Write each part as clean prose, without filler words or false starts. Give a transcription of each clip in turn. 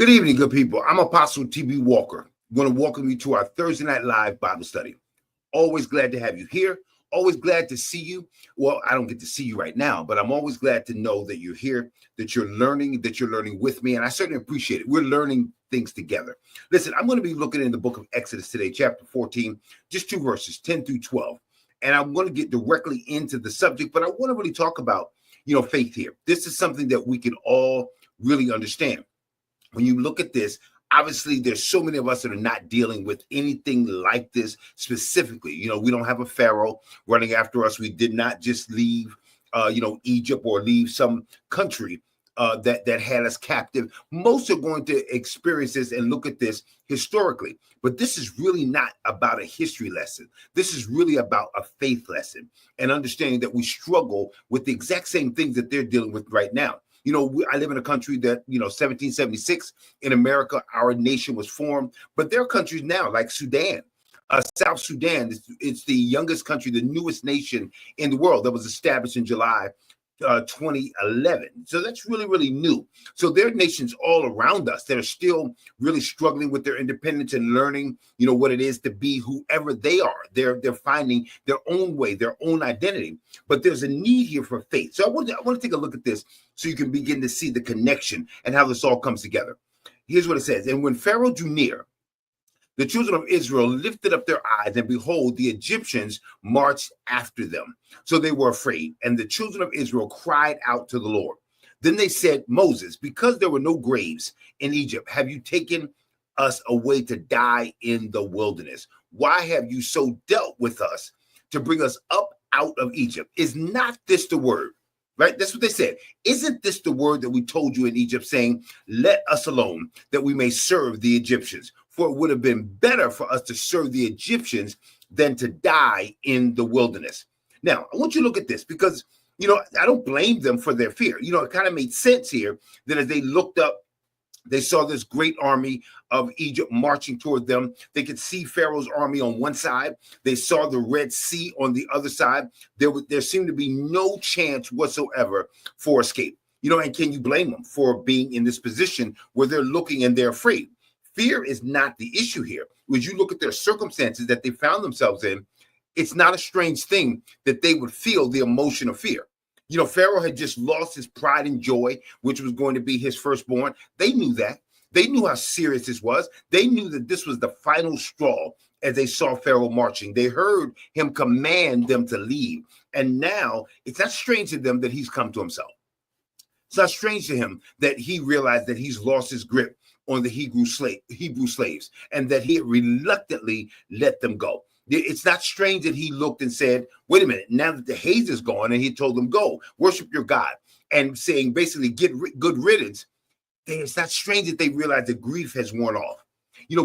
Good evening, good people. I'm Apostle T.B. Walker. I want to welcome you to our Thursday Night Live Bible study. Always glad to have you here. Always glad to see you. Well, I don't get to see you right now, but I'm always glad to know that you're here, that you're learning with me, and I certainly appreciate it. We're learning things together. Listen, I'm going to be looking in the book of Exodus today, chapter 14, just two verses, 10 through 12, and I'm going to get directly into the subject, but I want to really talk about, faith here. This is something that we can all really understand. When you look at this, obviously, there's so many of us that are not dealing with anything like this specifically. We don't have a Pharaoh running after us. We did not just leave, Egypt or leave some country that had us captive. Most are going to experience this and look at this historically. But this is really not about a history lesson. This is really about a faith lesson and understanding that we struggle with the exact same things that they're dealing with right now. I live in a country that, 1776 in America, our nation was formed. But there are countries now like Sudan, South Sudan. It's the youngest country, the newest nation in the world that was established in July 2011. So that's really, really new. So there are nations all around us that are still really struggling with their independence and learning, what it is to be whoever they are. They're finding their own way, their own identity. But there's a need here for faith. So I want to take a look at this so you can begin to see the connection and how this all comes together. Here's what it says. And when Pharaoh drew near, the children of Israel lifted up their eyes, and behold, the Egyptians marched after them. So they were afraid, and the children of Israel cried out to the Lord. Then they said, Moses, because there were no graves in Egypt, have you taken us away to die in the wilderness? Why have you so dealt with us to bring us up out of Egypt? Is not this the word? Right? That's what they said. Isn't this the word that we told you in Egypt, saying, let us alone, that we may serve the Egyptians? For it would have been better for us to serve the Egyptians than to die in the wilderness. Now, I want you to look at this because, I don't blame them for their fear. It kind of made sense here that as they looked up, they saw this great army of Egypt marching toward them. They could see Pharaoh's army on one side. They saw the Red Sea on the other side. There seemed to be no chance whatsoever for escape. And can you blame them for being in this position where they're looking and they're afraid? Fear is not the issue here. When you look at their circumstances that they found themselves in, it's not a strange thing that they would feel the emotion of fear. Pharaoh had just lost his pride and joy, which was going to be his firstborn. They knew that. They knew how serious this was. They knew that this was the final straw as they saw Pharaoh marching. They heard him command them to leave. And now it's not strange to them that he's come to himself. It's not strange to him that he realized that he's lost his grip on the Hebrew slaves and that he reluctantly let them go. It's not strange that he looked and said, wait a minute, now that the haze is gone, and he told them, go worship your God, and saying basically get good riddance. It's not strange that they realize that grief has worn off.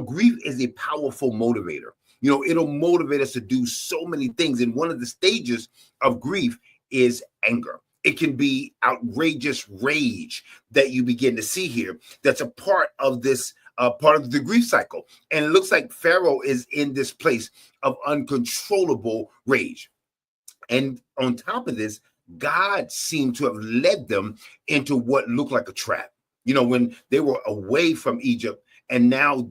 Grief is a powerful motivator. It'll motivate us to do so many things. And one of the stages of grief is anger. It can be outrageous rage that you begin to see here. That's a part of this, part of the grief cycle. And it looks like Pharaoh is in this place of uncontrollable rage. And on top of this, God seemed to have led them into what looked like a trap. When they were away from Egypt, and now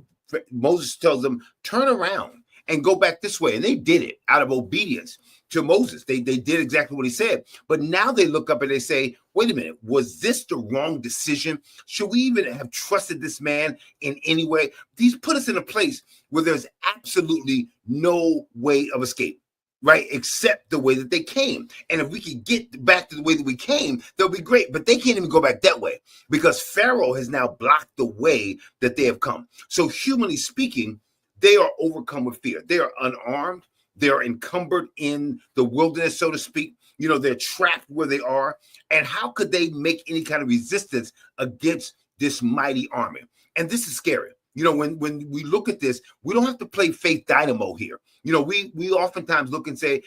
Moses tells them, turn around and go back this way. And they did it out of obedience to Moses. They did exactly what he said. But now they look up and they say, wait a minute, was this the wrong decision? Should we even have trusted this man in any way? He's put us in a place where there's absolutely no way of escape, right? Except the way that they came. And if we could get back to the way that we came, that'll be great. But they can't even go back that way because Pharaoh has now blocked the way that they have come. So humanly speaking, they are overcome with fear. They are unarmed. They are encumbered in the wilderness, so to speak. They're trapped where they are. And how could they make any kind of resistance against this mighty army? And this is scary. When we look at this, we don't have to play faith dynamo here. We oftentimes look and say,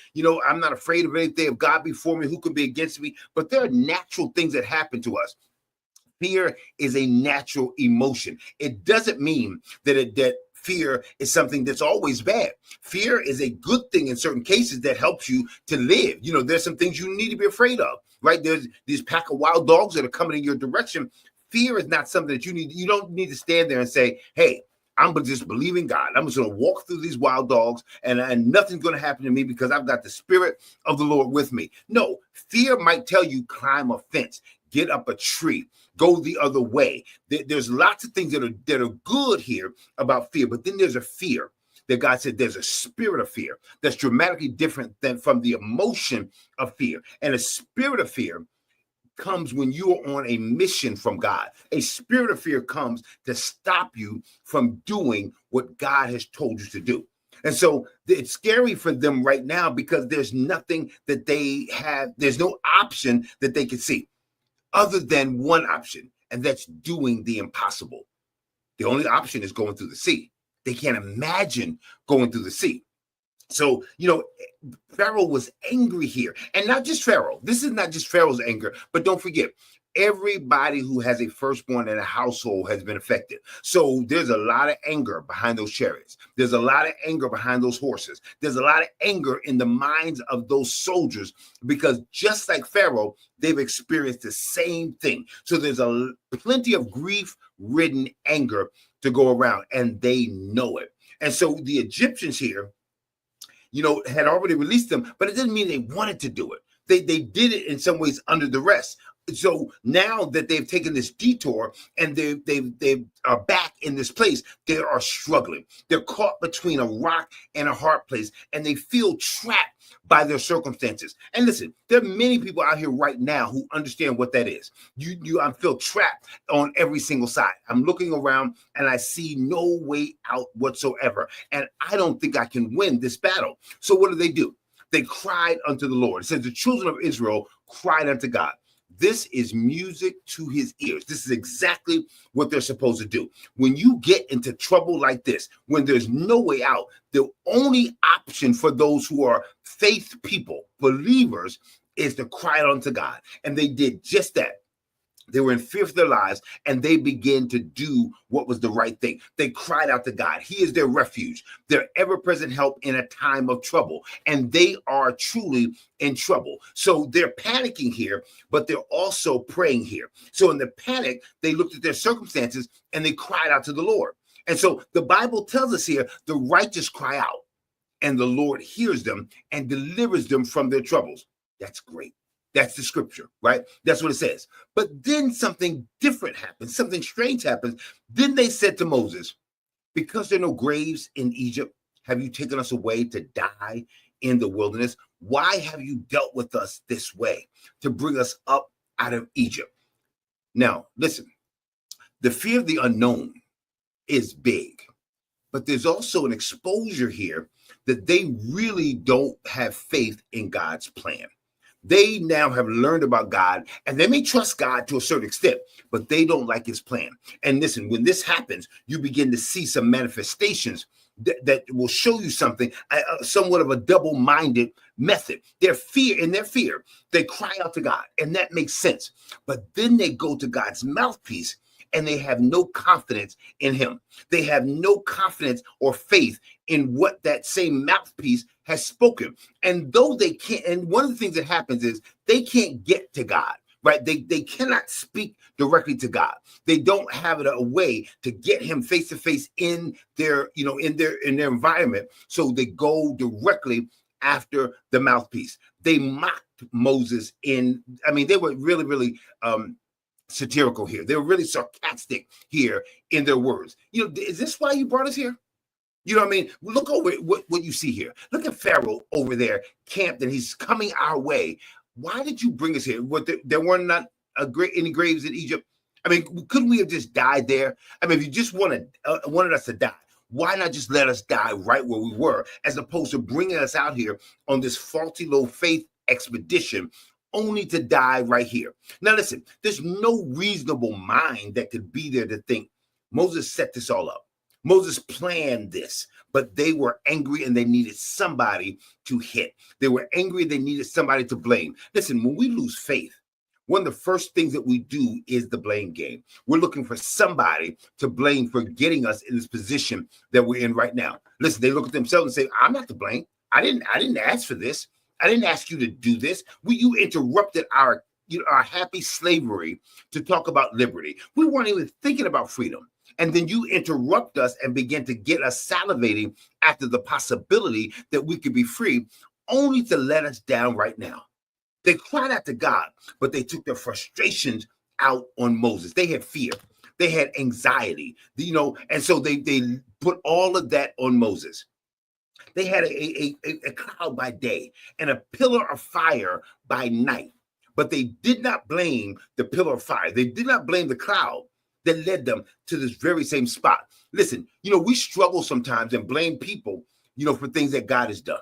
I'm not afraid of anything. If God be for me, who can be against me? But there are natural things that happen to us. Fear is a natural emotion. It doesn't mean that fear is something that's always bad. Fear is a good thing in certain cases that helps you to live. There's some things you need to be afraid of, right? There's these pack of wild dogs that are coming in your direction. Fear is not something that you don't need to stand there and say, hey, I'm gonna just believe in God. I'm just gonna walk through these wild dogs and nothing's gonna happen to me because I've got the Spirit of the Lord with me. No, fear might tell you climb a fence, get up a tree, go the other way. There's lots of things that are good here about fear, but then there's a fear that God said there's a spirit of fear that's dramatically different than from the emotion of fear. And a spirit of fear comes when you are on a mission from God. A spirit of fear comes to stop you from doing what God has told you to do. And so it's scary for them right now because there's nothing that they have, there's no option that they can see other than one option, and that's doing the impossible. The only option is going through the sea. They can't imagine going through the sea. So, Pharaoh was angry here, and not just Pharaoh. This is not just Pharaoh's anger, but don't forget, everybody who has a firstborn in a household has been affected. So there's a lot of anger behind those chariots. There's a lot of anger behind those horses. There's a lot of anger in the minds of those soldiers because just like Pharaoh, they've experienced the same thing. So there's plenty of grief-ridden anger to go around, and they know it. And so the Egyptians here, had already released them, but it didn't mean they wanted to do it. They did it in some ways under duress. So now that they've taken this detour and they are back in this place, they are struggling. They're caught between a rock and a hard place, and they feel trapped by their circumstances. And listen, there are many people out here right now who understand what that is. I feel trapped on every single side. I'm looking around and I see no way out whatsoever. And I don't think I can win this battle. So what do? They cried unto the Lord. It says the children of Israel cried unto God. This is music to his ears. This is exactly what they're supposed to do. When you get into trouble like this, when there's no way out, the only option for those who are faith people, believers, is to cry out unto God. And they did just that. They were in fear for their lives, and they began to do what was the right thing. They cried out to God. He is their refuge, their ever-present help in a time of trouble, and they are truly in trouble. So they're panicking here, but they're also praying here. So in the panic, they looked at their circumstances, and they cried out to the Lord. And so the Bible tells us here, the righteous cry out, and the Lord hears them and delivers them from their troubles. That's great. That's the scripture, right? That's what it says. But then something different happens. Something strange happens. Then they said to Moses, because there are no graves in Egypt, have you taken us away to die in the wilderness? Why have you dealt with us this way to bring us up out of Egypt? Now, listen, the fear of the unknown is big, but there's also an exposure here that they really don't have faith in God's plan. They now have learned about God, and they may trust God to a certain extent, but they don't like his plan. And listen, when this happens, you begin to see some manifestations that will show you something, somewhat of a double-minded method. In their fear, they cry out to God, and that makes sense. But then they go to God's mouthpiece, and they have no confidence in him. They have no confidence or faith in what that same mouthpiece has spoken. And though they can't, and one of the things that happens is they can't get to God, right? They cannot speak directly to God. They don't have a way to get him face to face in their, in their environment. So they go directly after the mouthpiece. They mocked Moses they were really, really, satirical here. They were really sarcastic here in their words. Is this why you brought us here? You know what I mean? Look over what you see here. Look at Pharaoh over there camped, and he's coming our way. Why did you bring us here? There were not any graves in Egypt. I mean, couldn't we have just died there? I mean, if you just wanted us to die, why not just let us die right where we were, as opposed to bringing us out here on this faulty low faith expedition only to die right here? Now, listen, there's no reasonable mind that could be there to think Moses set this all up. Moses planned this, but they were angry and they needed somebody to hit. They were angry. They needed somebody to blame. Listen, when we lose faith, one of the first things that we do is the blame game. We're looking for somebody to blame for getting us in this position that we're in right now. Listen, they look at themselves and say, I'm not to blame. I didn't ask for this. I didn't ask you to do this. You interrupted our our happy slavery to talk about liberty. We weren't even thinking about freedom. And then you interrupt us and begin to get us salivating after the possibility that we could be free, only to let us down right now. They cried out to God, but they took their frustrations out on Moses. They had fear. They had anxiety, and so they put all of that on Moses. They had a cloud by day and a pillar of fire by night, but they did not blame the pillar of fire. They did not blame the cloud that led them to this very same spot. Listen, we struggle sometimes and blame people, for things that God has done.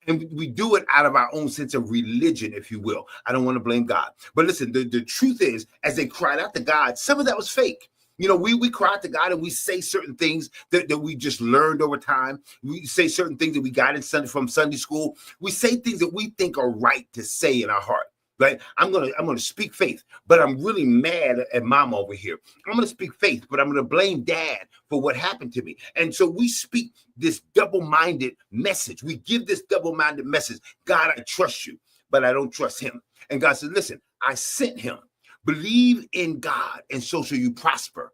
And we do it out of our own sense of religion, if you will. I don't want to blame God. But listen, the truth is, as they cried out to God, some of that was fake. We cry out to God and we say certain things that we just learned over time. We say certain things that we got from Sunday school. We say things that we think are right to say in our heart. Right? I'm gonna speak faith, but I'm really mad at mom over here. I'm gonna speak faith, but I'm gonna blame dad for what happened to me. And so we speak this double-minded message. We give this double-minded message. God, I trust you, but I don't trust him. And God said, listen, I sent him. Believe in God, and so shall you prosper.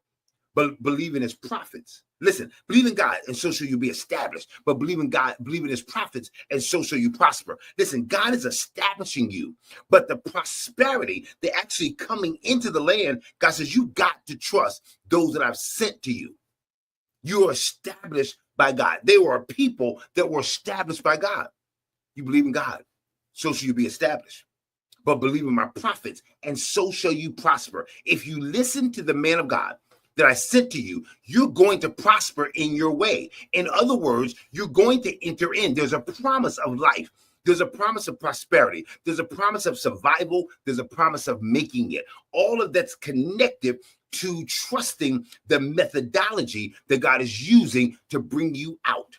But believe in his prophets. Listen, believe in God, and so shall you be established. But believe in God, believe in his prophets, and so shall you prosper. Listen, God is establishing you, but the prosperity, the actually coming into the land, God says, you got to trust those that I've sent to you. You are established by God. They were a people that were established by God. You believe in God, so shall you be established. But believe in my prophets, and so shall you prosper. If you listen to the man of God that I sent to you, you're going to prosper in your way. In other words, you're going to enter in. There's a promise of life. There's a promise of prosperity. There's a promise of survival. There's a promise of making it. All of that's connected to trusting the methodology that God is using to bring you out,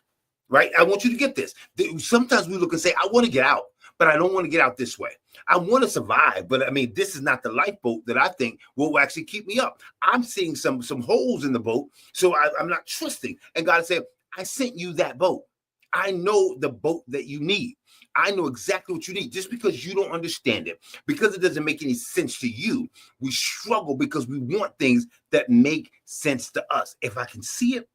right? I want you to get this. Sometimes we look and say, I want to get out, but I don't want to get out this way. I want to survive, but this is not the lifeboat that I think will actually keep me up. I'm seeing some holes in the boat, so I'm not trusting. And God said, I sent you that boat. I know the boat that you need. I know exactly what you need. Just because you don't understand it, because it doesn't make any sense to you, we struggle because we want things that make sense to us. If I can see it,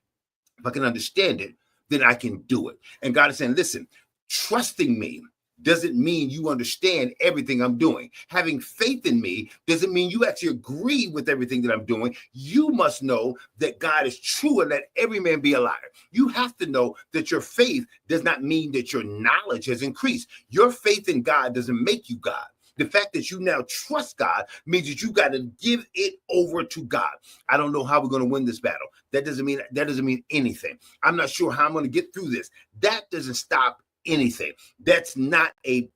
if I can understand it, then I can do it. And God is saying, listen, trusting me doesn't mean you understand everything I'm doing. Having faith in me doesn't mean you actually agree with everything that I'm doing. You must know that God is true and let every man be a liar. You have to know that your faith does not mean that your knowledge has increased. Your faith in God doesn't make you God. The fact that you now trust God means that you got to give it over to God. I don't know how we're going to win this battle. That doesn't mean anything. I'm not sure how I'm going to get through this. That doesn't stop anything. That's not a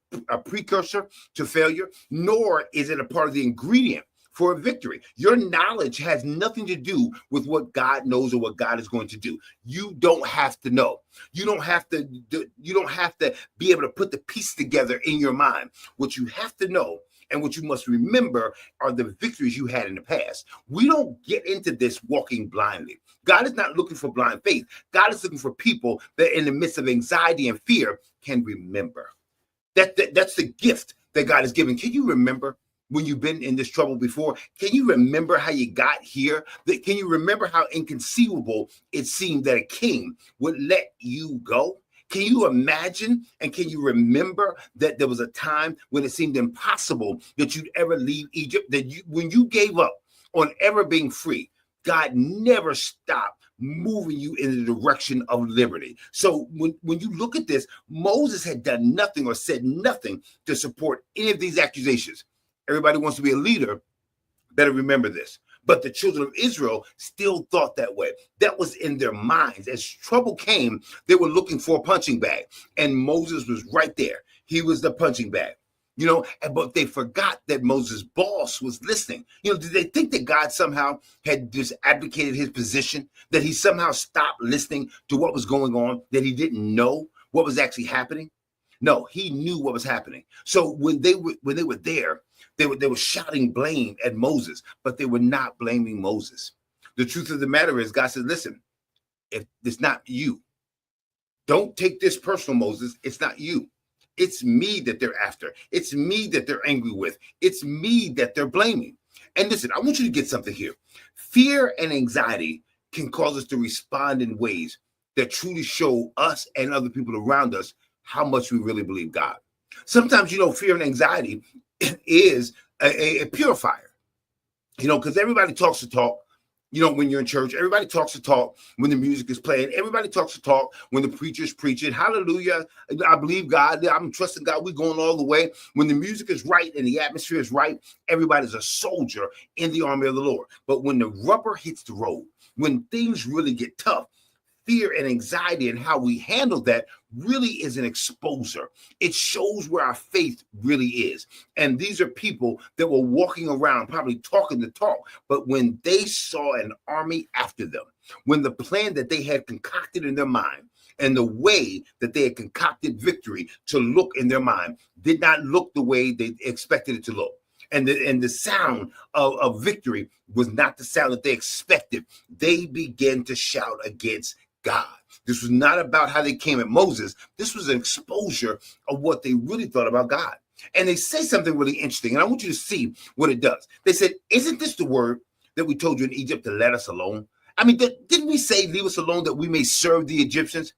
precursor to failure, nor is it a part of the ingredient for a victory. Your knowledge has nothing to do with what God knows or what God is going to do. You don't have to know. You don't have to be able to put the piece together in your mind. What you have to know and what you must remember are the victories you had in the past. We don't get into this walking blindly. God is not looking for blind faith. God is looking for people that in the midst of anxiety and fear can remember. That's the gift that God is giving. Can you remember when you've been in this trouble before? Can you remember how you got here? Can you remember how inconceivable it seemed that a king would let you go? Can you imagine and can you remember that there was a time when it seemed impossible that you'd ever leave Egypt? When you gave up on ever being free, God never stopped moving you in the direction of liberty. So when you look at this, Moses had done nothing or said nothing to support any of these accusations. Everybody wants to be a leader. Better remember this. But the children of Israel still thought that way. That was in their minds. As trouble came, they were looking for a punching bag. And Moses was right there. He was the punching bag. But they forgot that Moses' boss was listening. Did they think that God somehow had just abdicated his position, that he somehow stopped listening to what was going on, that he didn't know what was actually happening? No, he knew what was happening. So when they were there, they were shouting blame at Moses, but they were not blaming Moses. The truth of the matter is, God said, listen, if it's not you, don't take this personal, Moses. It's not you. It's me that they're after. It's me that they're angry with. It's me that they're blaming. And listen, I want you to get something here. Fear and anxiety can cause us to respond in ways that truly show us and other people around us how much we really believe God. Sometimes, fear and anxiety is a purifier, because everybody talks to talk. When you're in church, everybody talks to talk when the music is playing. Everybody talks to talk when the preacher's preaching. Hallelujah. I believe God. I'm trusting God. We're going all the way. When the music is right and the atmosphere is right, everybody's a soldier in the army of the Lord. But when the rubber hits the road, when things really get tough, fear and anxiety and how we handle that really is an exposer. It shows where our faith really is. And these are people that were walking around probably talking the talk, but when they saw an army after them, when the plan that they had concocted in their mind and the way that they had concocted victory to look in their mind did not look the way they expected it to look. And the sound of victory was not the sound that they expected. They began to shout against God. This was not about how they came at Moses. This was an exposure of what they really thought about God. And they say something really interesting, and I want you to see what it does. They said, isn't this the word that we told you in Egypt to let us alone? I mean, didn't we say leave us alone that we may serve the Egyptians?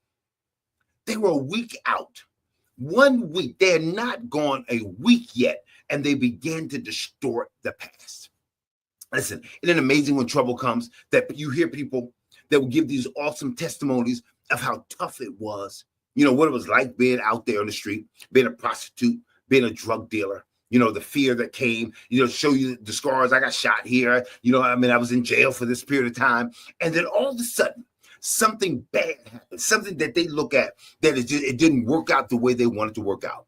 They were a week out. 1 week. They had not gone a week yet, and they began to distort the past. Listen, isn't it amazing when trouble comes that you hear people that will give these awesome testimonies of how tough it was, what it was like being out there on the street, being a prostitute, being a drug dealer, the fear that came, show you the scars. I got shot here, I was in jail for this period of time. And then all of a sudden, something bad happened, something that they look at that it didn't work out the way they wanted to work out.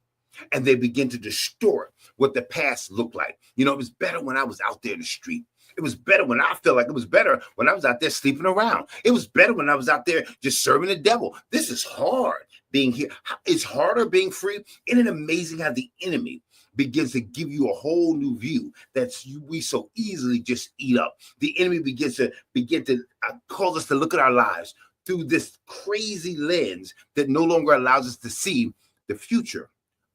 And they begin to distort what the past looked like. It was better when I was out there in the street. It was better when I felt like it was better when I was out there sleeping around. It was better when I was out there just serving the devil. This is hard being here. It's harder being free. Isn't it amazing how the enemy begins to give you a whole new view that we so easily just eat up? The enemy begins to cause us to look at our lives through this crazy lens that no longer allows us to see the future,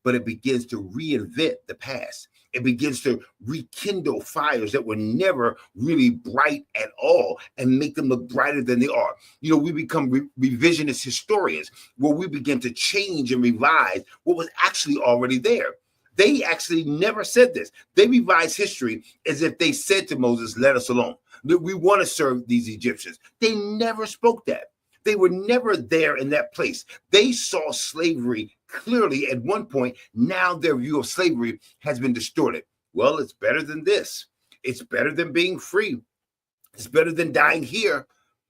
but it begins to reinvent the past. It begins to rekindle fires that were never really bright at all and make them look brighter than they are. We become revisionist historians where we begin to change and revise what was actually already there. They actually never said this. They revised history as if they said to Moses, let us alone. We want to serve these Egyptians. They never spoke that. They were never there in that place. They saw slavery clearly at one point. Now their view of slavery has been distorted. Well, it's better than this. It's better than being free. It's better than dying here.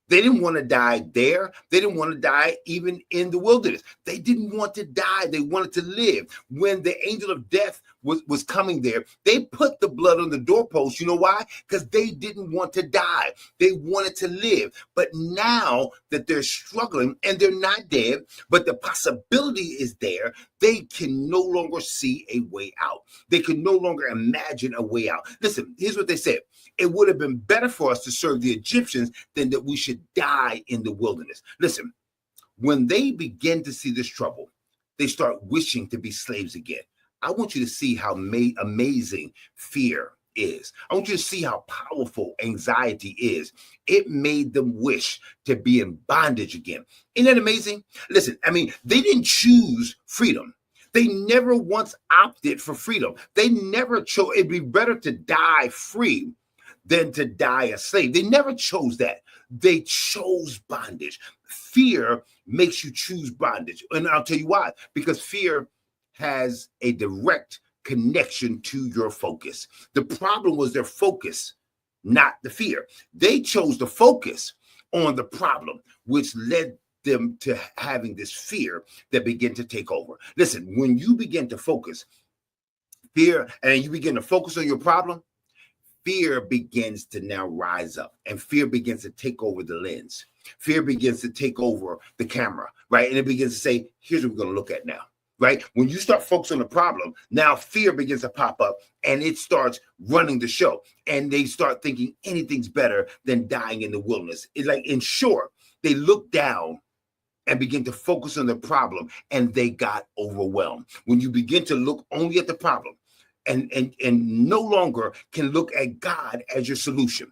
They didn't want to die there. They didn't want to die even in the wilderness. They didn't want to die. They wanted to live. When the angel of death was coming there, they put the blood on the doorpost. You know why? Because they didn't want to die. They wanted to live. But now that they're struggling and they're not dead, but the possibility is there, they can no longer see a way out. They can no longer imagine a way out. Listen, here's what they said. It would have been better for us to serve the Egyptians than that we should die in the wilderness. Listen, when they begin to see this trouble, they start wishing to be slaves again. I want you to see how amazing fear is. I want you to see how powerful anxiety is. It made them wish to be in bondage again. Isn't that amazing? Listen, they didn't choose freedom. They never once opted for freedom. They never chose. It'd be better to die free than to die a slave. They never chose that. They chose bondage. Fear makes you choose bondage. And I'll tell you why. Because fear has a direct connection to your focus. The problem was their focus, not the fear. They chose to focus on the problem, which led them to having this fear that began to take over. Listen, when you begin to focus fear and you begin to focus on your problem, fear begins to now rise up and fear begins to take over the lens. Fear begins to take over the camera, right? And it begins to say, here's what we're going to look at now. Right? When you start focusing on the problem, now fear begins to pop up and it starts running the show. And they start thinking anything's better than dying in the wilderness. It's like, in short, they look down and begin to focus on the problem, and they got overwhelmed. When you begin to look only at the problem and no longer can look at God as your solution,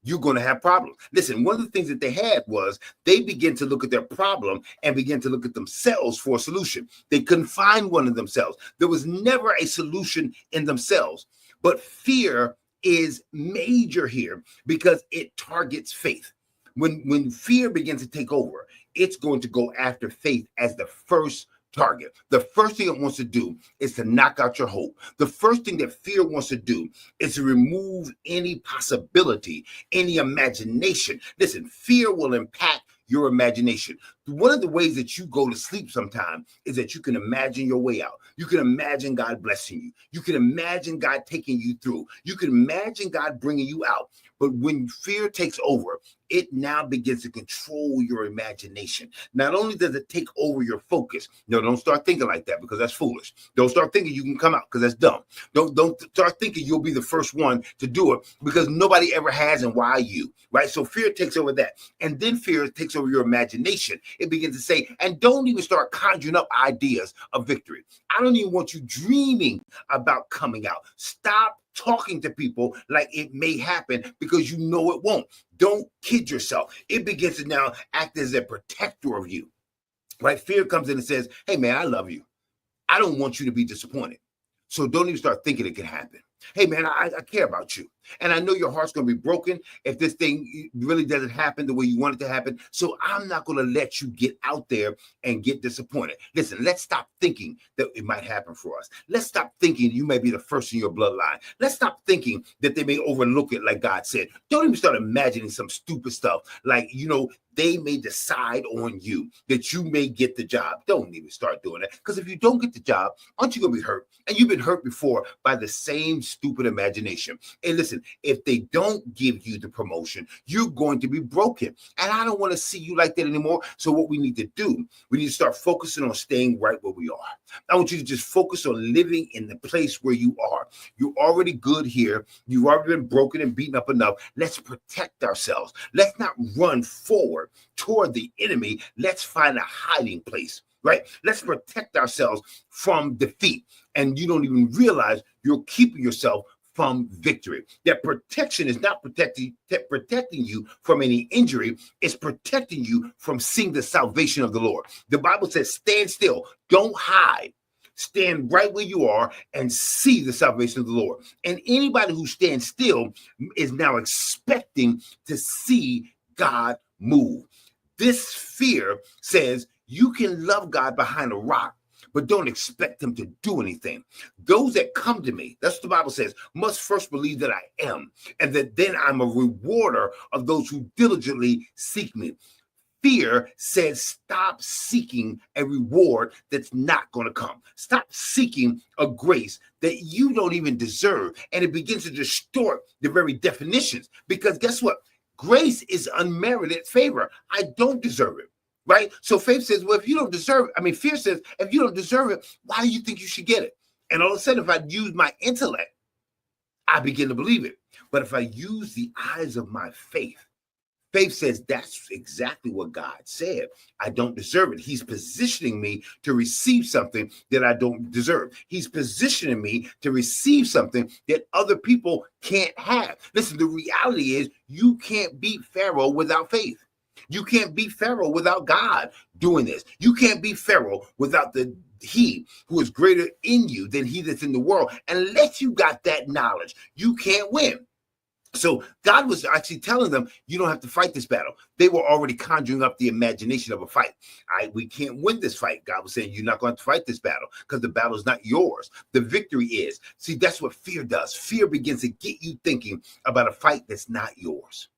you're going to have problems. Listen, one of the things that they had was they began to look at their problem and begin to look at themselves for a solution. They couldn't find one in themselves. There was never a solution in themselves. But fear is major here because it targets faith. When fear begins to take over, it's going to go after faith as the first target. The first thing it wants to do is to knock out your hope. The first thing that fear wants to do is to remove any possibility, any imagination. Listen, fear will impact your imagination. One of the ways that you go to sleep sometimes is that you can imagine your way out. You can imagine God blessing you. You can imagine God taking you through. You can imagine God bringing you out. But when fear takes over, it now begins to control your imagination. Not only does it take over your focus. No, don't start thinking like that because that's foolish. Don't start thinking you can come out because that's dumb. Don't start thinking you'll be the first one to do it because nobody ever has, and why you, right? So fear takes over that. And then fear takes over your imagination. It begins to say, and don't even start conjuring up ideas of victory. I don't even want you dreaming about coming out. Stop talking to people like it may happen because you know it won't. Don't kid yourself. It begins to now act as a protector of you, right? Fear comes in and says, hey man, I love you. I don't want you to be disappointed. So don't even start thinking it can happen. Hey man, I care about you. And I know your heart's going to be broken if this thing really doesn't happen the way you want it to happen. So I'm not going to let you get out there and get disappointed. Listen, let's stop thinking that it might happen for us. Let's stop thinking you may be the first in your bloodline. Let's stop thinking that they may overlook it like God said. Don't even start imagining some stupid stuff like, they may decide on you that you may get the job. Don't even start doing that. Because if you don't get the job, aren't you going to be hurt? And you've been hurt before by the same stupid imagination. And listen, if they don't give you the promotion, you're going to be broken. And I don't want to see you like that anymore. So what we need to do, we need to start focusing on staying right where we are. I want you to just focus on living in the place where you are. You're already good here. You've already been broken and beaten up enough. Let's protect ourselves. Let's not run forward toward the enemy. Let's find a hiding place, right? Let's protect ourselves from defeat. And you don't even realize you're keeping yourself from victory. That protection is not protecting you from any injury. It's protecting you from seeing the salvation of the Lord. The Bible says, stand still, don't hide. Stand right where you are and see the salvation of the Lord. And anybody who stands still is now expecting to see God move. This fear says you can love God behind a rock, but don't expect him to do anything. Those that come to me, that's what the Bible says, must first believe that I am, and that then I'm a rewarder of those who diligently seek me. Fear says stop seeking a reward that's not going to come. Stop seeking a grace that you don't even deserve. And it begins to distort the very definitions. Because guess what? Grace is unmerited favor. I don't deserve it. Right? So faith says, well, if you don't deserve it, fear says, if you don't deserve it, why do you think you should get it? And all of a sudden, if I use my intellect, I begin to believe it. But if I use the eyes of my faith says that's exactly what God said. I don't deserve it. He's positioning me to receive something that I don't deserve. He's positioning me to receive something that other people can't have. Listen, the reality is you can't beat Pharaoh without faith. You can't beat Pharaoh without God doing this. You can't beat Pharaoh without he who is greater in you than he that's in the world. Unless you got that knowledge, you can't win. So God was actually telling them, you don't have to fight this battle. They were already conjuring up the imagination of a fight. We can't win this fight. God was saying, you're not going to fight this battle because the battle is not yours. The victory is. See, that's what fear does. Fear begins to get you thinking about a fight that's not yours,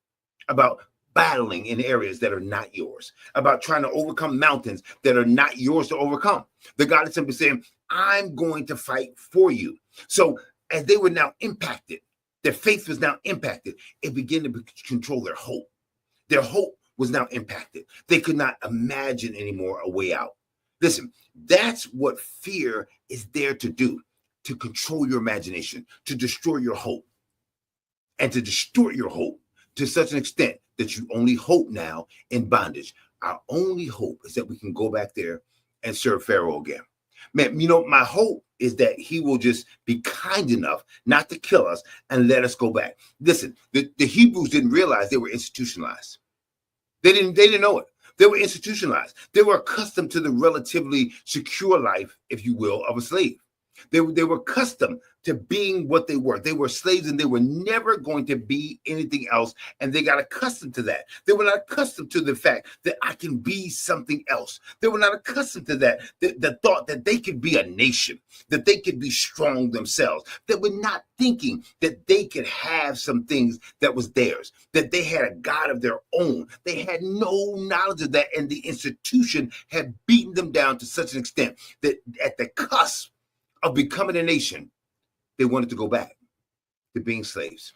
about battling in areas that are not yours, about trying to overcome mountains that are not yours to overcome. The God is simply saying, I'm going to fight for you. So as they were now impacted, their faith was now impacted. It began to control their hope. Their hope was now impacted. They could not imagine anymore a way out. Listen, that's what fear is there to do, to control your imagination, to destroy your hope. And to distort your hope, to such an extent that you only hope now in bondage. Our only hope is that we can go back there and serve Pharaoh again. Man, my hope is that he will just be kind enough not to kill us and let us go back. Listen, the Hebrews didn't realize they were institutionalized. They didn't know it. They were institutionalized. They were accustomed to the relatively secure life, if you will, of a slave. They were accustomed to being what they were. They were slaves and they were never going to be anything else. And they got accustomed to that. They were not accustomed to the fact that I can be something else. They were not accustomed to that, the thought that they could be a nation, that they could be strong themselves. They were not thinking that they could have some things that was theirs, that they had a God of their own. They had no knowledge of that. And the institution had beaten them down to such an extent that at the cusp of becoming a nation, they wanted to go back to being slaves.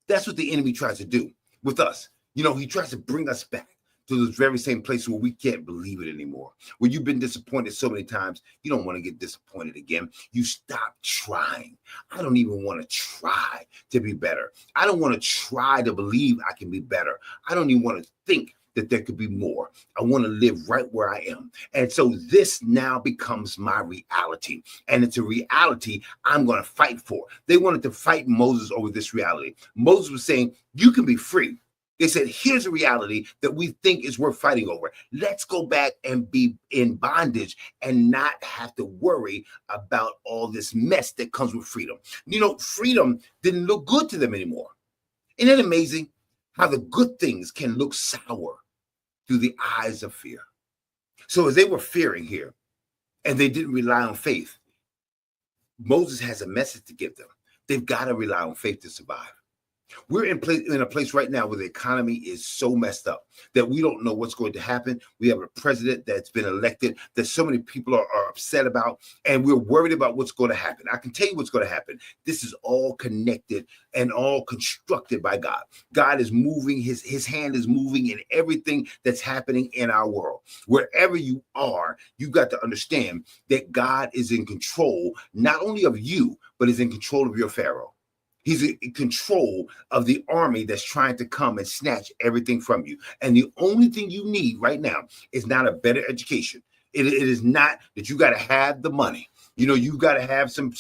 That's what the enemy tries to do with us. He tries to bring us back to those very same places where we can't believe it anymore. Where you've been disappointed so many times, you don't want to get disappointed again. You stop trying. I don't even want to try to be better. I don't want to try to believe I can be better. I don't even want to think that there could be more. I want to live right where I am. And so this now becomes my reality. And it's a reality I'm going to fight for. They wanted to fight Moses over this reality. Moses was saying, you can be free. They said, here's a reality that we think is worth fighting over. Let's go back and be in bondage and not have to worry about all this mess that comes with freedom. Freedom didn't look good to them anymore. Isn't it amazing how the good things can look sour through the eyes of fear? So as they were fearing here and they didn't rely on faith, Moses has a message to give them. They've got to rely on faith to survive. We're in a place right now where the economy is so messed up that we don't know what's going to happen. We have a president that's been elected that so many people are upset about, and we're worried about what's going to happen. I can tell you what's going to happen. This is all connected and all constructed by God. God is moving, his hand is moving in everything that's happening in our world. Wherever you are, you got to understand that God is in control, not only of you, but is in control of your Pharaoh. He's in control of the army that's trying to come and snatch everything from you. And the only thing you need right now is not a better education. It is not that you got to have the money. You got to have some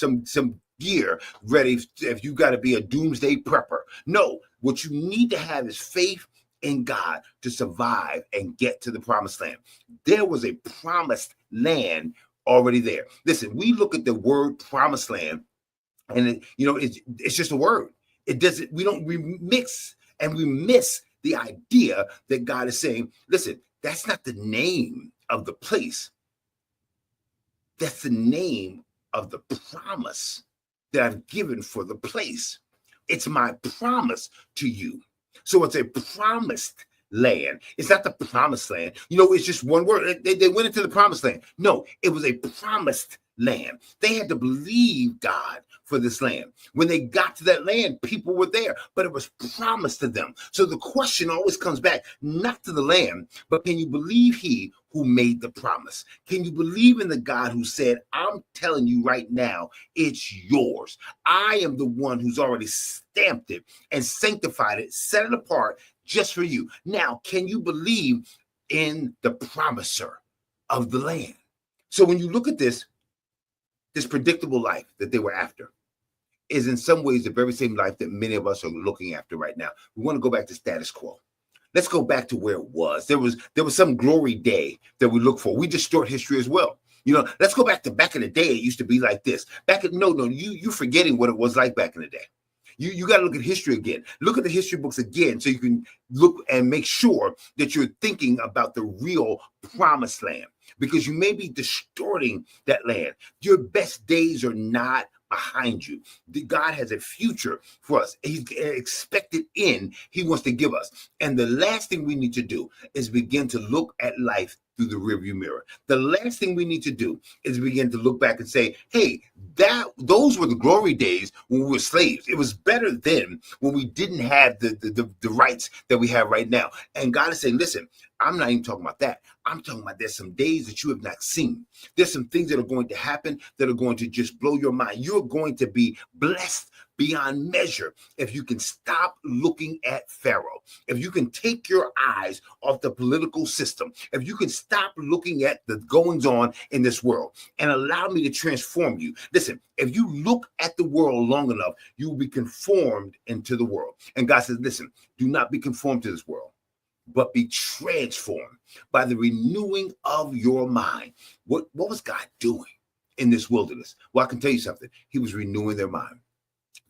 gear ready if you got to be a doomsday prepper. No, what you need to have is faith in God to survive and get to the promised land. There was a promised land already there. Listen, we look at the word promised land, and it's just a word. It doesn't. We mix and we miss the idea that God is saying, listen, that's not the name of the place. That's the name of the promise that I've given for the place. It's my promise to you. So it's a promised land. It's not the promised land. It's just one word. They went into the promised land. No, it was a promised land. They had to believe God for this land. When they got to that land, people were there, but it was promised to them. So the question always comes back, not to the land, but can you believe he who made the promise? Can you believe in the God who said, I'm telling you right now, it's yours. I am the one who's already stamped it and sanctified it, set it apart just for you. Now, can you believe in the promiser of the land? So when you look at this predictable life that they were after is in some ways the very same life that many of us are looking after right now. We want to go back to status quo. Let's go back to where it was. There was some glory day that we look for. We distort history as well. Let's go back in the day. It used to be like this. You're forgetting what it was like back in the day. You got to look at history again. Look at the history books again so you can look and make sure that you're thinking about the real promised land, because you may be distorting that land. Your best days are not behind you. God has a future for us. He's an expected end he wants to give us. And the last thing we need to do is begin to look at life through the rearview mirror. The last thing we need to do is begin to look back and say, hey, those were the glory days when we were slaves. It was better then when we didn't have the rights that we have right now. And God is saying, listen, I'm not even talking about that. I'm talking about there's some days that you have not seen. There's some things that are going to happen that are going to just blow your mind. You're going to be blessed beyond measure if you can stop looking at Pharaoh, if you can take your eyes off the political system, if you can stop looking at the goings on in this world and allow me to transform you. Listen, if you look at the world long enough, you will be conformed into the world. And God says, listen, do not be conformed to this world, but be transformed by the renewing of your mind. What was God doing in this wilderness? Well, I can tell you something. He was renewing their mind.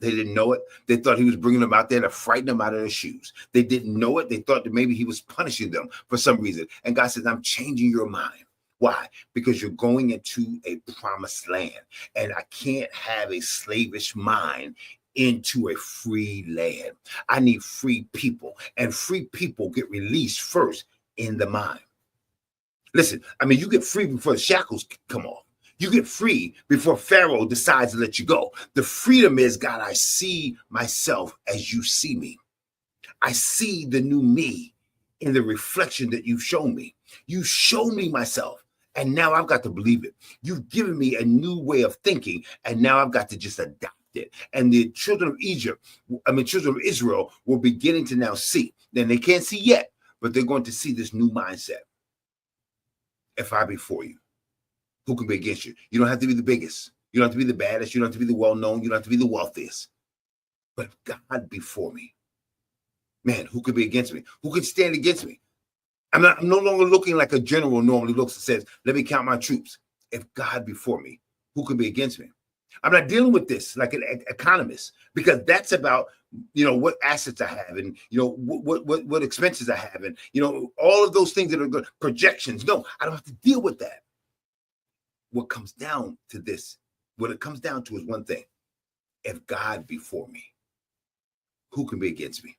They didn't know it. They thought he was bringing them out there to frighten them out of their shoes. They didn't know it. They thought that maybe he was punishing them for some reason. And God says, I'm changing your mind. Why? Because you're going into a promised land. And I can't have a slavish mind into a free land. I need free people. And free people get released first in the mind. Listen, I mean, you get free before the shackles come off. You get free before Pharaoh decides to let you go. The freedom is, God, I see myself as you see me. I see the new me in the reflection that you've shown me. You show me myself, and now I've got to believe it. You've given me a new way of thinking, and now I've got to just adopt it. And the children of Israel will beginning to now see. Then they can't see yet, but they're going to see this new mindset. If I be for you, who can be against you? You don't have to be the biggest. You don't have to be the baddest. You don't have to be the well-known. You don't have to be the wealthiest. But God before me. Man, who could be against me? Who can stand against me? I'm no longer looking like a general normally looks and says, let me count my troops. If God before me, who can be against me? I'm not dealing with this like an economist, because that's about, what assets I have and, what expenses I have and, all of those things that are good, projections. No, I don't have to deal with that. What comes down to this, what it comes down to is one thing. If God be for me, who can be against me?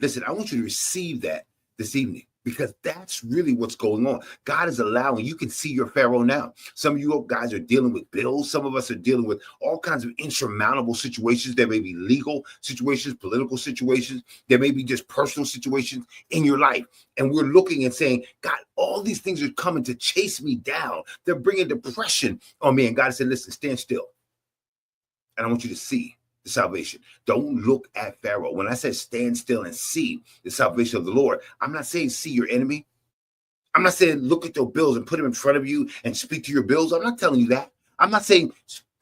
Listen, I want you to receive that this evening, because that's really what's going on. God is allowing, you can see your Pharaoh now. Some of you guys are dealing with bills. Some of us are dealing with all kinds of insurmountable situations. There may be legal situations, political situations. There may be just personal situations in your life. And we're looking and saying, God, all these things are coming to chase me down. They're bringing depression on me. And God said, listen, stand still. And I want you to see the salvation. Don't look at Pharaoh. When I say stand still and see the salvation of the Lord, I'm not saying see your enemy. I'm not saying look at your bills and put them in front of you and speak to your bills. I'm not telling you that. I'm not saying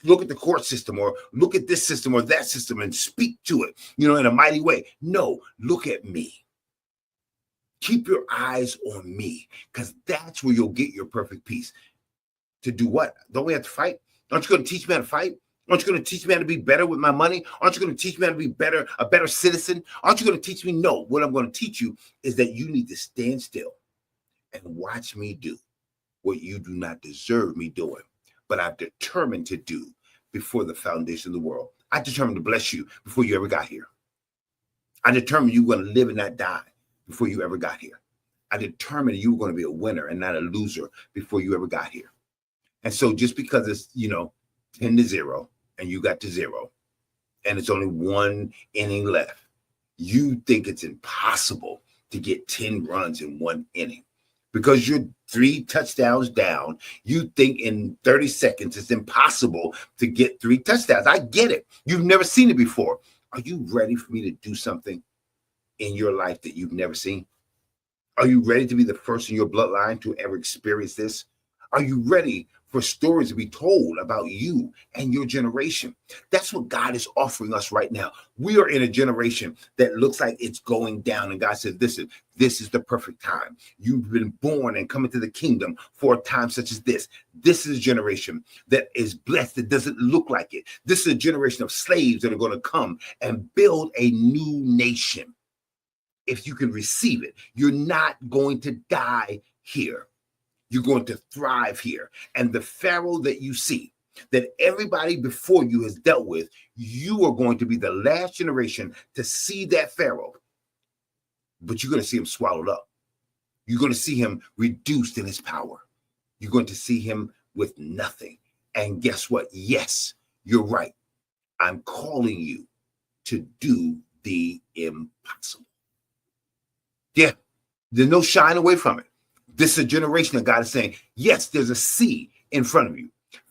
look at the court system or look at this system or that system and speak to it, in a mighty way. No, look at me. Keep your eyes on me, because that's where you'll get your perfect peace. To do what? Don't we have to fight? Aren't you going to teach me how to fight? Aren't you going to teach me how to be better with my money? Aren't you going to teach me how to be a better citizen? Aren't you going to teach me? No, what I'm going to teach you is that you need to stand still and watch me do what you do not deserve me doing, but I've determined to do before the foundation of the world. I determined to bless you before you ever got here. I determined you were going to live and not die before you ever got here. I determined you were going to be a winner and not a loser before you ever got here. And so just because it's, 10-0, and you got to 0, and it's only one inning left, you think it's impossible to get 10 runs in one inning. Because you're 3 touchdowns down, you think in 30 seconds it's impossible to get 3 touchdowns. I get it. You've never seen it before. Are you ready for me to do something in your life that you've never seen? Are you ready to be the first in your bloodline to ever experience this? Are you ready for stories to be told about you and your generation? That's what God is offering us right now. We are in a generation that looks like it's going down. And God said, this is the perfect time. You've been born and come into the kingdom for a time such as this. This is a generation that is blessed, that doesn't look like it. This is a generation of slaves that are going to come and build a new nation. If you can receive it, you're not going to die here. You're going to thrive here. And the Pharaoh that you see, that everybody before you has dealt with, you are going to be the last generation to see that Pharaoh. But you're going to see him swallowed up. You're going to see him reduced in his power. You're going to see him with nothing. And guess what? Yes, you're right. I'm calling you to do the impossible. Yeah, there's no shying away from it. This is a generation that God is saying, yes, there's a sea in front of you.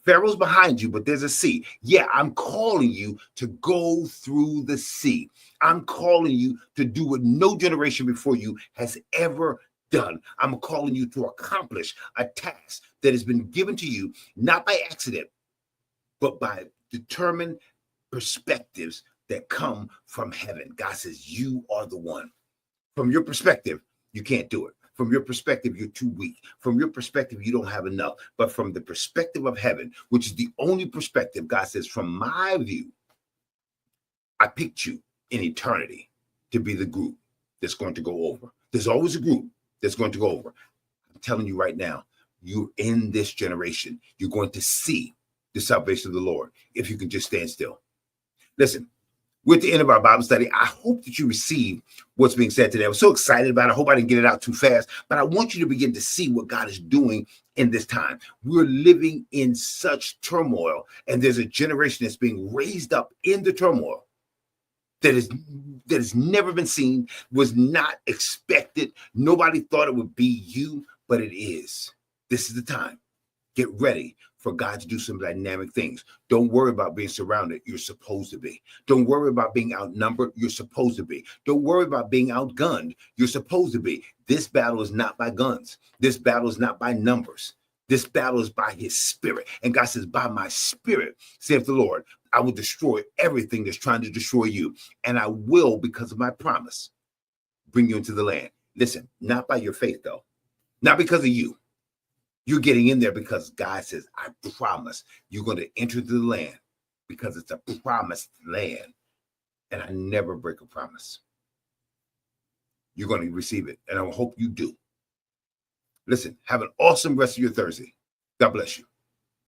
Pharaoh's behind you, but there's a sea. Yeah, I'm calling you to go through the sea. I'm calling you to do what no generation before you has ever done. I'm calling you to accomplish a task that has been given to you, not by accident, but by determined perspectives that come from heaven. God says, you are the one. From your perspective, you can't do it. From your perspective, you're too weak. From your perspective, you don't have enough. But from the perspective of heaven, which is the only perspective, God says, from my view, I picked you in eternity to be the group that's going to go over. There's always a group that's going to go over. I'm telling you right now, you're in this generation. You're going to see the salvation of the Lord if you can just stand still. Listen, we're at the end of our Bible study. I hope that you receive what's being said today. I was so excited about it. I hope I didn't get it out too fast, but I want you to begin to see what God is doing in this time. We're living in such turmoil, and there's a generation that's being raised up in the turmoil that has never been seen, was not expected. Nobody thought it would be you, but it is. This is the time. Get ready for God to do some dynamic things. Don't worry about being surrounded. You're supposed to be. Don't worry about being outnumbered. You're supposed to be. Don't worry about being outgunned. You're supposed to be. This battle is not by guns. This battle is not by numbers. This battle is by his spirit. And God says, by my spirit, saith the Lord, I will destroy everything that's trying to destroy you. And I will, because of my promise, bring you into the land. Listen, not by your faith, though. Not because of you. You're getting in there because God says, I promise you're going to enter the land because it's a promised land. And I never break a promise. You're going to receive it. And I hope you do. Listen, have an awesome rest of your Thursday. God bless you.